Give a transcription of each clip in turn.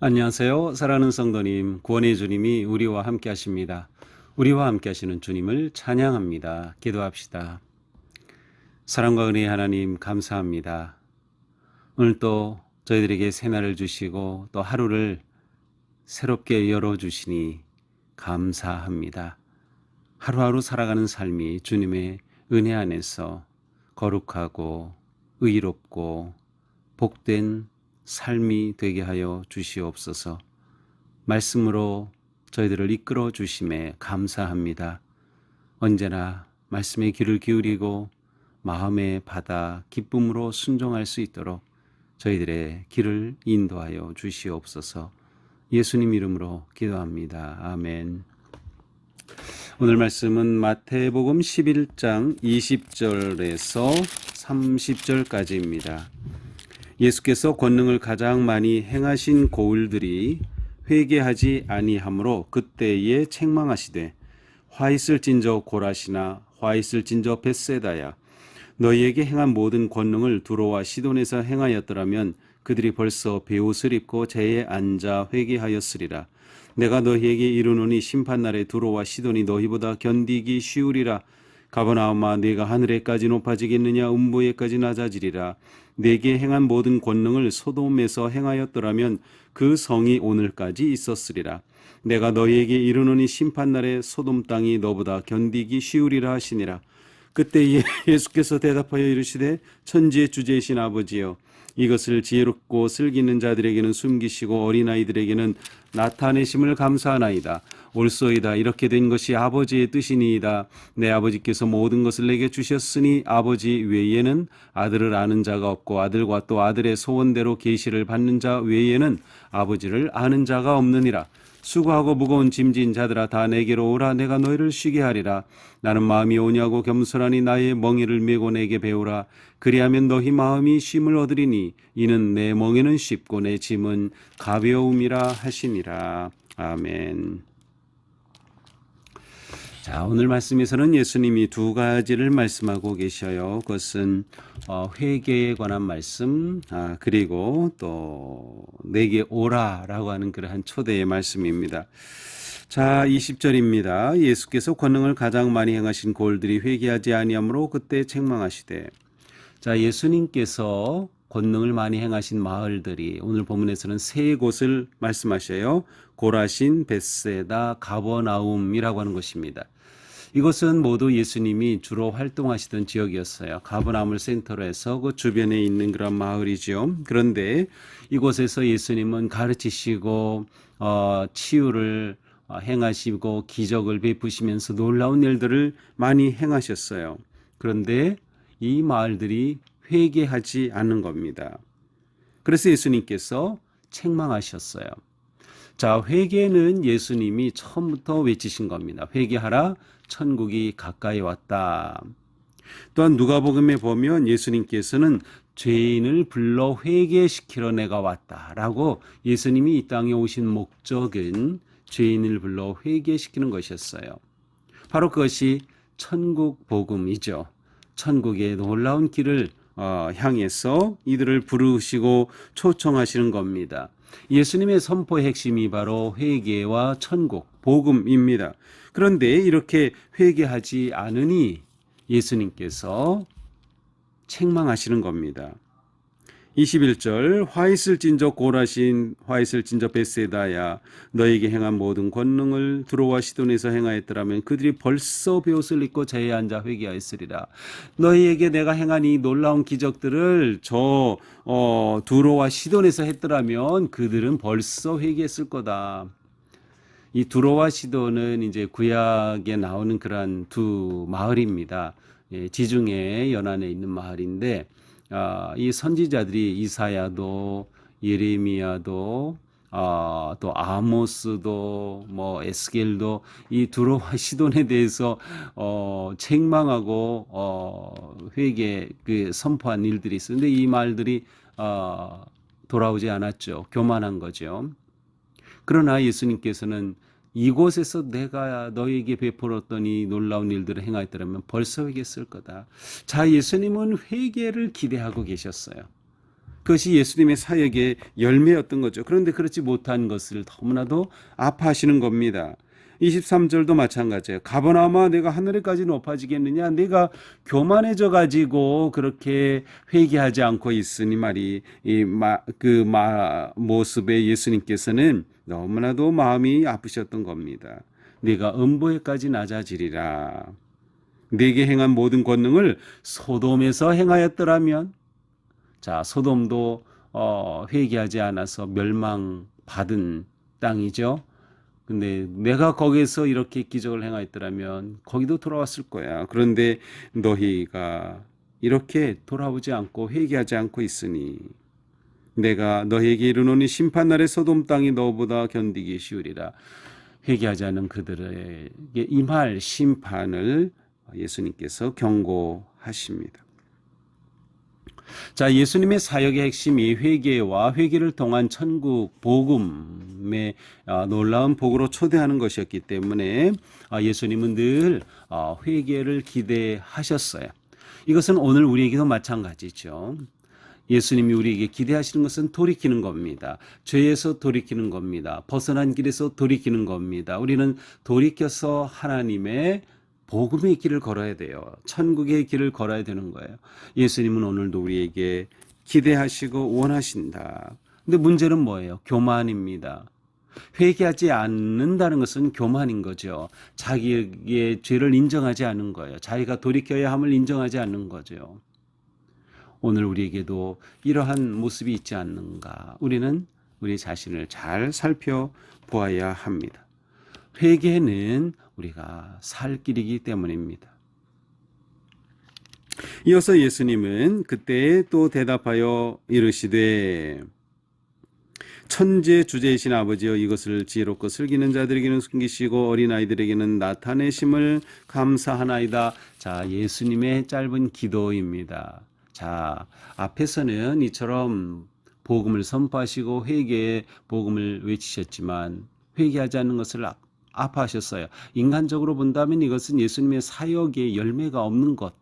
안녕하세요. 사랑하는 성도님, 구원의 주님이 우리와 함께 하십니다. 우리와 함께 하시는 주님을 찬양합니다. 기도합시다. 사랑과 은혜의 하나님 감사합니다. 오늘 또 저희들에게 새날을 주시고 또 하루를 새롭게 열어주시니 감사합니다. 하루하루 살아가는 삶이 주님의 은혜 안에서 거룩하고 의롭고 복된 삶이 되게 하여 주시옵소서. 말씀으로 저희들을 이끌어 주심에 감사합니다. 언제나 말씀에 귀를 기울이고 마음에 받아 기쁨으로 순종할 수 있도록 저희들의 길을 인도하여 주시옵소서. 예수님 이름으로 기도합니다. 아멘. 오늘 말씀은 마태복음 11장 20절에서 30절까지입니다. 예수께서 권능을 가장 많이 행하신 고을들이 회개하지 아니하므로 그때에 책망하시되 화 있을진저 고라시나 화 있을진저 벳세다야 너희에게 행한 모든 권능을 두로와 시돈에서 행하였더라면 그들이 벌써 베옷을 입고 재에 앉아 회개하였으리라. 내가 너희에게 이르노니 심판날에 두로와 시돈이 너희보다 견디기 쉬우리라. 가버나움아 네가 하늘에까지 높아지겠느냐 음부에까지 낮아지리라. 네게 행한 모든 권능을 소돔에서 행하였더라면 그 성이 오늘까지 있었으리라. 내가 너희에게 이르노니 심판날에 소돔 땅이 너보다 견디기 쉬우리라 하시니라. 그때 예수께서 대답하여 이르시되 천지의 주제이신 아버지여 이것을 지혜롭고 슬기는 자들에게는 숨기시고 어린아이들에게는 나타내심을 감사하나이다. 옳소이다. 이렇게 된 것이 아버지의 뜻이니이다. 내 아버지께서 모든 것을 내게 주셨으니 아버지 외에는 아들을 아는 자가 없고 아들과 또 아들의 소원대로 계시를 받는 자 외에는 아버지를 아는 자가 없느니라. 수고하고 무거운 짐진 자들아 다 내게로 오라. 내가 너희를 쉬게 하리라. 나는 마음이 오냐고 겸손하니 나의 멍에를 메고 내게 배우라. 그리하면 너희 마음이 쉼을 얻으리니 이는 내 멍에는 쉽고 내 짐은 가벼움이라 하시니라. 아멘. 자, 오늘 말씀에서는 예수님이 두 가지를 말씀하고 계셔요. 그것은 회개에 관한 말씀, 그리고 또 내게 오라라고 하는 그러한 초대의 말씀입니다. 자, 20절입니다. 예수께서 권능을 가장 많이 행하신 고을들이 회개하지 아니하므로 그때 책망하시되. 자, 예수님께서 권능을 많이 행하신 마을들이 오늘 본문에서는 세 곳을 말씀하셔요. 고라신, 벳세다, 가버나움이라고 하는 것입니다. 이것은 모두 예수님이 주로 활동하시던 지역이었어요. 가버나움을 센터로 해서 그 주변에 있는 그런 마을이죠. 그런데 이곳에서 예수님은 가르치시고 치유를 행하시고 기적을 베푸시면서 놀라운 일들을 많이 행하셨어요. 그런데 이 마을들이 회개하지 않는 겁니다. 그래서 예수님께서 책망하셨어요. 자, 회개는 예수님이 처음부터 외치신 겁니다. 회개하라, 천국이 가까이 왔다. 또한 누가복음에 보면 예수님께서는 죄인을 불러 회개시키러 내가 왔다라고 예수님이 이 땅에 오신 목적은 죄인을 불러 회개시키는 것이었어요. 바로 그것이 천국 복음이죠. 천국의 놀라운 길을 향해서 이들을 부르시고 초청하시는 겁니다. 예수님의 선포의 핵심이 바로 회개와 천국, 복음입니다. 그런데 이렇게 회개하지 않으니 예수님께서 책망하시는 겁니다. 21절 화 있을진저 고라신 화 있을진저 벳세다야 너에게 행한 모든 권능을 두로와 시돈에서 행하였더라면 그들이 벌써 베옷을 입고 재에 앉아 회개하였으리라. 너희에게 내가 행한 이 놀라운 기적들을 저 두로와 시돈에서 했더라면 그들은 벌써 회개했을 거다. 이 두로와 시돈은 이제 구약에 나오는 그러한 두 마을입니다. 지중해 연안에 있는 마을인데 이 선지자들이 이사야도 예레미야도 또 아모스도 뭐 에스겔도 이 두로와 시돈에 대해서 책망하고 회개 선포한 일들이 있었는데 이 말들이 돌아오지 않았죠. 교만한 거죠. 그러나 예수님께서는 이곳에서 내가 너에게 베풀었던 이 놀라운 일들을 행하였더라면 벌써 회개했을 거다. 자, 예수님은 회개를 기대하고 계셨어요. 그것이 예수님의 사역의 열매였던 거죠. 그런데 그렇지 못한 것을 너무나도 아파하시는 겁니다. 23절도 마찬가지예요. 가버나움아 내가 하늘에까지 높아지겠느냐? 내가 교만해져 가지고 그렇게 회개하지 않고 있으니 말이 모습에 예수님께서는 너무나도 마음이 아프셨던 겁니다. 네가 음보에까지 낮아지리라. 네게 행한 모든 권능을 소돔에서 행하였더라면, 자, 소돔도 회개하지 않아서 멸망받은 땅이죠. 근데 내가 거기에서 이렇게 기적을 행하였더라면 거기도 돌아왔을 거야. 그런데 너희가 이렇게 돌아오지 않고 회개하지 않고 있으니 내가 너희에게 이르노니 심판날에 소돔 땅이 너보다 견디기 쉬우리라. 회개하지 않은 그들에게 임할 심판을 예수님께서 경고하십니다. 자, 예수님의 사역의 핵심이 회개와 회개를 통한 천국 복음의 놀라운 복으로 초대하는 것이었기 때문에 예수님은 늘 회개를 기대하셨어요. 이것은 오늘 우리에게도 마찬가지죠. 예수님이 우리에게 기대하시는 것은 돌이키는 겁니다. 죄에서 돌이키는 겁니다. 벗어난 길에서 돌이키는 겁니다. 우리는 돌이켜서 하나님의 복음의 길을 걸어야 돼요. 천국의 길을 걸어야 되는 거예요. 예수님은 오늘도 우리에게 기대하시고 원하신다. 근데 문제는 뭐예요? 교만입니다. 회개하지 않는다는 것은 교만인 거죠. 자기의 죄를 인정하지 않는 거예요. 자기가 돌이켜야 함을 인정하지 않는 거죠. 오늘 우리에게도 이러한 모습이 있지 않는가? 우리는 우리 자신을 잘 살펴보아야 합니다. 회개는 우리가 살 길이기 때문입니다. 이어서 예수님은 그때 또 대답하여 이르시되 천재 주제이신 아버지여 이것을 지혜롭고 슬기는 자들에게는 숨기시고 어린아이들에게는 나타내심을 감사하나이다. 자, 예수님의 짧은 기도입니다. 자, 앞에서는 이처럼 복음을 선포하시고 회개의 복음을 외치셨지만 회개하지 않는 것을 아파하셨어요. 인간적으로 본다면 이것은 예수님의 사역의 열매가 없는 것,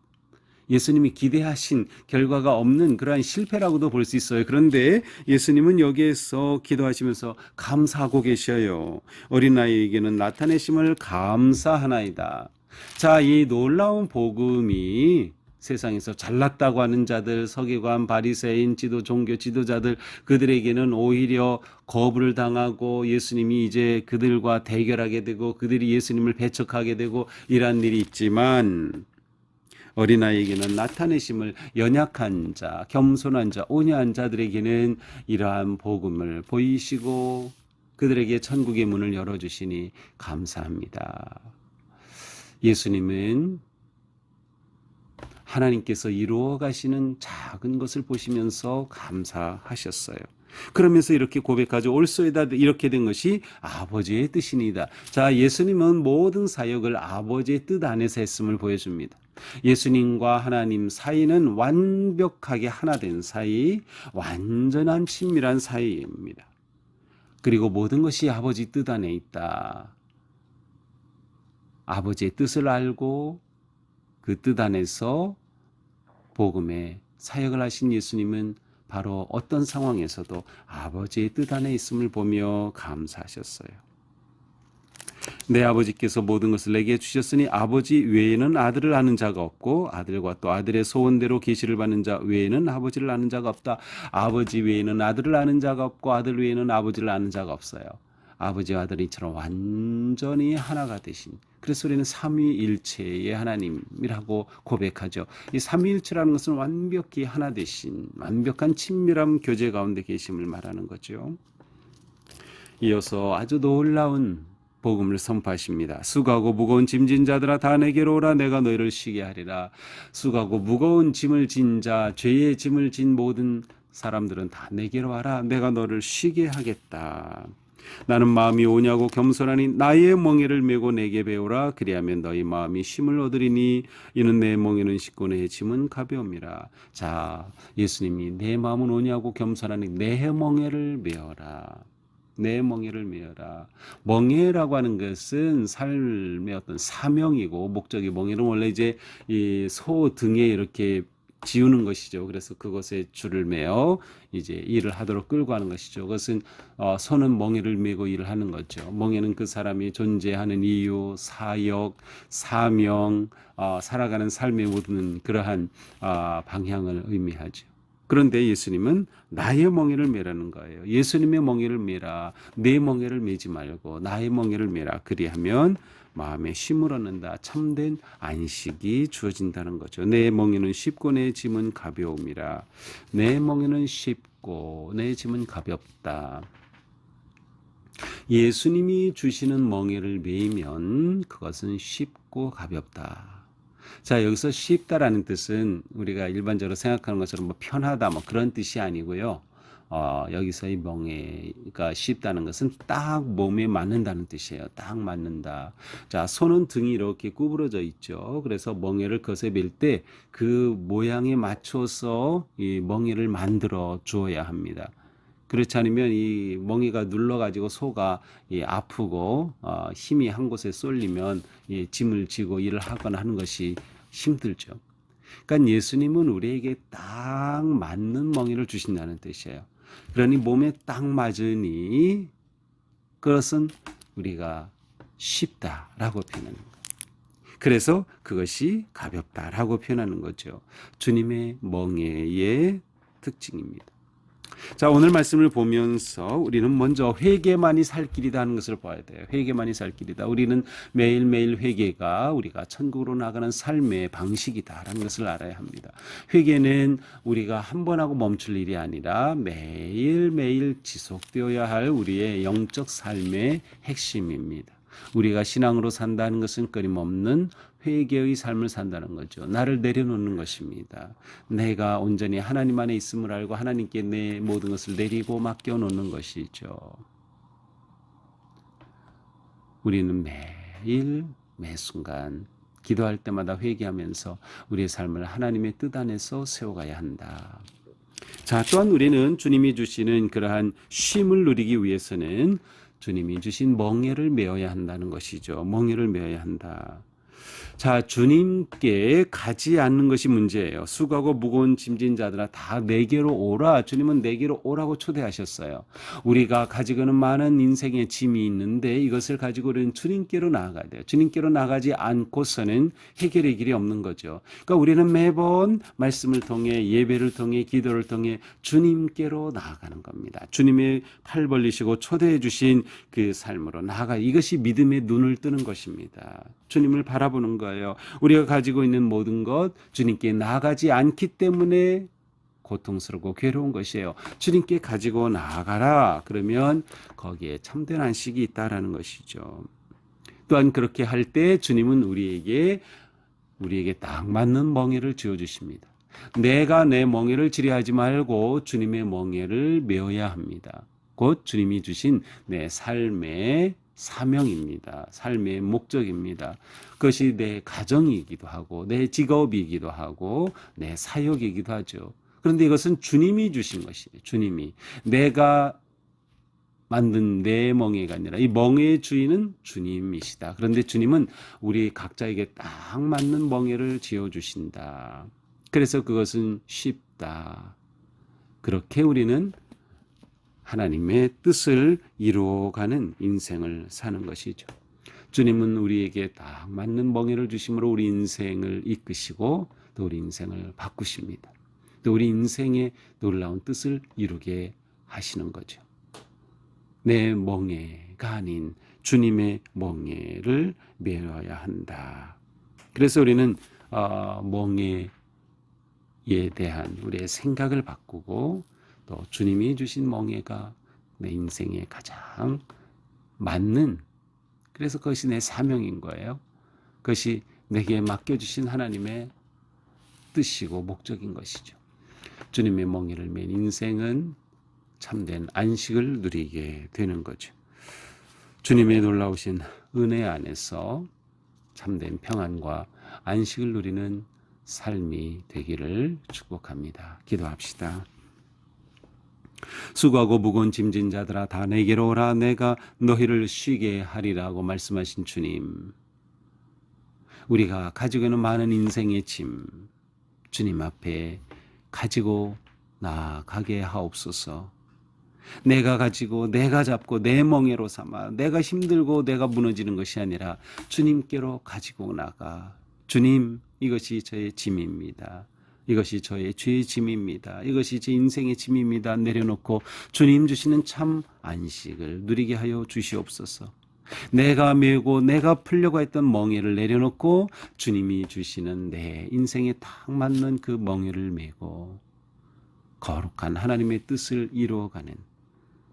예수님이 기대하신 결과가 없는 그러한 실패라고도 볼 수 있어요. 그런데 예수님은 여기에서 기도하시면서 감사하고 계셔요. 어린아이에게는 나타내심을 감사하나이다. 자, 이 놀라운 복음이 세상에서 잘났다고 하는 자들, 서기관, 바리새인, 종교 지도자들, 그들에게는 오히려 거부를 당하고 예수님이 이제 그들과 대결하게 되고 그들이 예수님을 배척하게 되고 이러한 일이 있지만 어린아이에게는 나타내심을 연약한 자, 겸손한 자, 온유한 자들에게는 이러한 복음을 보이시고 그들에게 천국의 문을 열어주시니 감사합니다. 예수님은 하나님께서 이루어 가시는 작은 것을 보시면서 감사하셨어요. 그러면서 이렇게 고백하죠. 올소이다 이렇게 된 것이 아버지의 뜻이니다. 자, 예수님은 모든 사역을 아버지의 뜻 안에서 했음을 보여줍니다. 예수님과 하나님 사이는 완벽하게 하나 된 사이, 완전한 친밀한 사이입니다. 그리고 모든 것이 아버지 뜻 안에 있다. 아버지의 뜻을 알고 그 뜻 안에서 복음의 사역을 하신 예수님은 바로 어떤 상황에서도 아버지의 뜻 안에 있음을 보며 감사하셨어요. 내 아버지께서 모든 것을 내게 주셨으니 아버지 외에는 아들을 아는 자가 없고 아들과 또 아들의 소원대로 계시를 받는 자 외에는 아버지를 아는 자가 없다. 아버지 외에는 아들을 아는 자가 없고 아들 외에는 아버지를 아는 자가 없어요. 아버지와 아들이 이처럼 완전히 하나가 되신, 그래서 우리는 삼위일체의 하나님이라고 고백하죠. 이 삼위일체라는 것은 완벽히 하나 되신 완벽한 친밀한 교제 가운데 계심을 말하는 거죠. 이어서 아주 놀라운 복음을 선포하십니다. 수고하고 무거운 짐진 자들아 다 내게로 오라. 내가 너희를 쉬게 하리라. 수고하고 무거운 짐을 진 자, 죄의 짐을 진 모든 사람들은 다 내게로 와라. 내가 너를 쉬게 하겠다. 나는 마음이 오냐고 겸손하니 나의 멍에를 메고 내게 배우라. 그리하면 너희 마음이 쉼을 얻으리니 이는 내 멍에는 쉽고 내 짐은 가벼움이라. 자, 예수님이 내 마음은 오냐고 겸손하니 내 멍에를 메어라. 내 멍에를 메어라. 멍에라고 하는 것은 삶의 어떤 사명이고 목적이, 멍에는 원래 이제 이 소 등에 이렇게 지우는 것이죠. 그래서 그것에 줄을 매어 이제 일을 하도록 끌고 가는 것이죠. 그것은 손은 멍에를 메고 일을 하는 거죠. 멍에는 그 사람이 존재하는 이유, 사역, 사명, 살아가는 삶의 모든 그러한 방향을 의미하죠. 그런데 예수님은 나의 멍에를 메라는 거예요. 예수님의 멍에를 메라. 내 멍에를 메지 말고 나의 멍에를 메라. 그리하면 마음에 쉼을 얻는다. 참된 안식이 주어진다는 거죠. 내 멍에는 쉽고 내 짐은 가벼움이라. 내 멍에는 쉽고 내 짐은 가볍다. 예수님이 주시는 멍에를 메이면 그것은 쉽고 가볍다. 자, 여기서 쉽다라는 뜻은 우리가 일반적으로 생각하는 것처럼 뭐 편하다 뭐 그런 뜻이 아니고요. 여기서의 멍에가 쉽다는 것은 딱 몸에 맞는다는 뜻이에요. 딱 맞는다. 자, 손은 등이 이렇게 구부러져 있죠. 그래서 멍에를 그것에 맬 때 그 모양에 맞춰서 이 멍에를 만들어 주어야 합니다. 그렇지 않으면 이 멍에가 눌러가지고 소가 아프고 힘이 한 곳에 쏠리면 짐을 지고 일을 하거나 하는 것이 힘들죠. 그러니까 예수님은 우리에게 딱 맞는 멍에를 주신다는 뜻이에요. 그러니 몸에 딱 맞으니 그것은 우리가 쉽다라고 표현하는 거예요. 그래서 그것이 가볍다라고 표현하는 거죠. 주님의 멍에의 특징입니다. 자, 오늘 말씀을 보면서 우리는 먼저 회개만이 살 길이다 하는 것을 봐야 돼요. 회개만이 살 길이다. 우리는 매일매일 회개가 우리가 천국으로 나가는 삶의 방식이다라는 것을 알아야 합니다. 회개는 우리가 한 번 하고 멈출 일이 아니라 매일매일 지속되어야 할 우리의 영적 삶의 핵심입니다. 우리가 신앙으로 산다는 것은 끊임없는 회개의 삶을 산다는 거죠. 나를 내려놓는 것입니다. 내가 온전히 하나님 안에 있음을 알고 하나님께 내 모든 것을 내리고 맡겨놓는 것이죠. 우리는 매일 매순간 기도할 때마다 회개하면서 우리의 삶을 하나님의 뜻 안에서 세워가야 한다. 자, 또한 우리는 주님이 주시는 그러한 쉼을 누리기 위해서는 주님이 주신 멍에를 메어야 한다는 것이죠. 멍에를 메어야 한다. 자, 주님께 가지 않는 것이 문제예요. 수고하고 무거운 짐진 자들아 다 내게로 오라. 주님은 내게로 오라고 초대하셨어요. 우리가 가지고는 많은 인생의 짐이 있는데 이것을 가지고 우리는 주님께로 나아가야 돼요. 주님께로 나가지 않고서는 해결의 길이 없는 거죠. 그러니까 우리는 매번 말씀을 통해 예배를 통해 기도를 통해 주님께로 나아가는 겁니다. 주님의 팔 벌리시고 초대해 주신 그 삶으로 나아가 이것이 믿음의 눈을 뜨는 것입니다. 주님을 바라보는 거예요. 우리가 가지고 있는 모든 것 주님께 나아가지 않기 때문에 고통스럽고 괴로운 것이에요. 주님께 가지고 나아가라. 그러면 거기에 참된 안식이 있다라는 것이죠. 또한 그렇게 할 때 주님은 우리에게 딱 맞는 멍에를 지어 주십니다. 내가 내 멍에를 지려하지 말고 주님의 멍에를 메어야 합니다. 곧 주님이 주신 내 삶의 사명입니다. 삶의 목적입니다. 그것이 내 가정이기도 하고 내 직업이기도 하고 내 사역이기도 하죠. 그런데 이것은 주님이 주신 것이에요. 주님이 내가 만든 내 멍에가 아니라 이 멍에의 주인은 주님이시다. 그런데 주님은 우리 각자에게 딱 맞는 멍에를 지어주신다. 그래서 그것은 쉽다. 그렇게 우리는 하나님의 뜻을 이루어가는 인생을 사는 것이죠. 주님은 우리에게 딱 맞는 멍에를 주심으로 우리 인생을 이끄시고 또 우리 인생을 바꾸십니다. 또 우리 인생의 놀라운 뜻을 이루게 하시는 거죠. 내 멍에가 아닌 주님의 멍에를 메어야 한다. 그래서 우리는 멍에에 대한 우리의 생각을 바꾸고 또 주님이 주신 멍에가 내 인생에 가장 맞는, 그래서 그것이 내 사명인 거예요. 그것이 내게 맡겨주신 하나님의 뜻이고 목적인 것이죠. 주님의 멍에를 맨 인생은 참된 안식을 누리게 되는 거죠. 주님의 놀라우신 은혜 안에서 참된 평안과 안식을 누리는 삶이 되기를 축복합니다. 기도합시다. 수고하고 무거운 짐진 자들아 다 내게로 오라. 내가 너희를 쉬게 하리라고 말씀하신 주님, 우리가 가지고 있는 많은 인생의 짐, 주님 앞에 가지고 나아가게 하옵소서. 내가 가지고 내가 잡고 내 멍에로 삼아 내가 힘들고 내가 무너지는 것이 아니라 주님께로 가지고 나가, 주님, 이것이 저의 짐입니다. 이것이 저의 죄의 짐입니다. 이것이 제 인생의 짐입니다. 내려놓고 주님 주시는 참 안식을 누리게 하여 주시옵소서. 내가 메고 내가 풀려고 했던 멍에를 내려놓고 주님이 주시는 내 인생에 딱 맞는 그 멍에를 메고 거룩한 하나님의 뜻을 이루어가는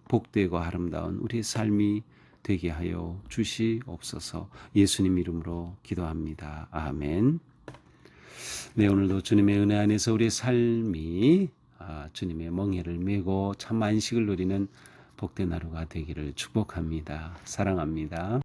복되고 아름다운 우리의 삶이 되게 하여 주시옵소서. 예수님 이름으로 기도합니다. 아멘. 네, 오늘도 주님의 은혜 안에서 우리의 삶이 주님의 멍에를 메고 참 안식을 누리는 복된 하루가 되기를 축복합니다. 사랑합니다.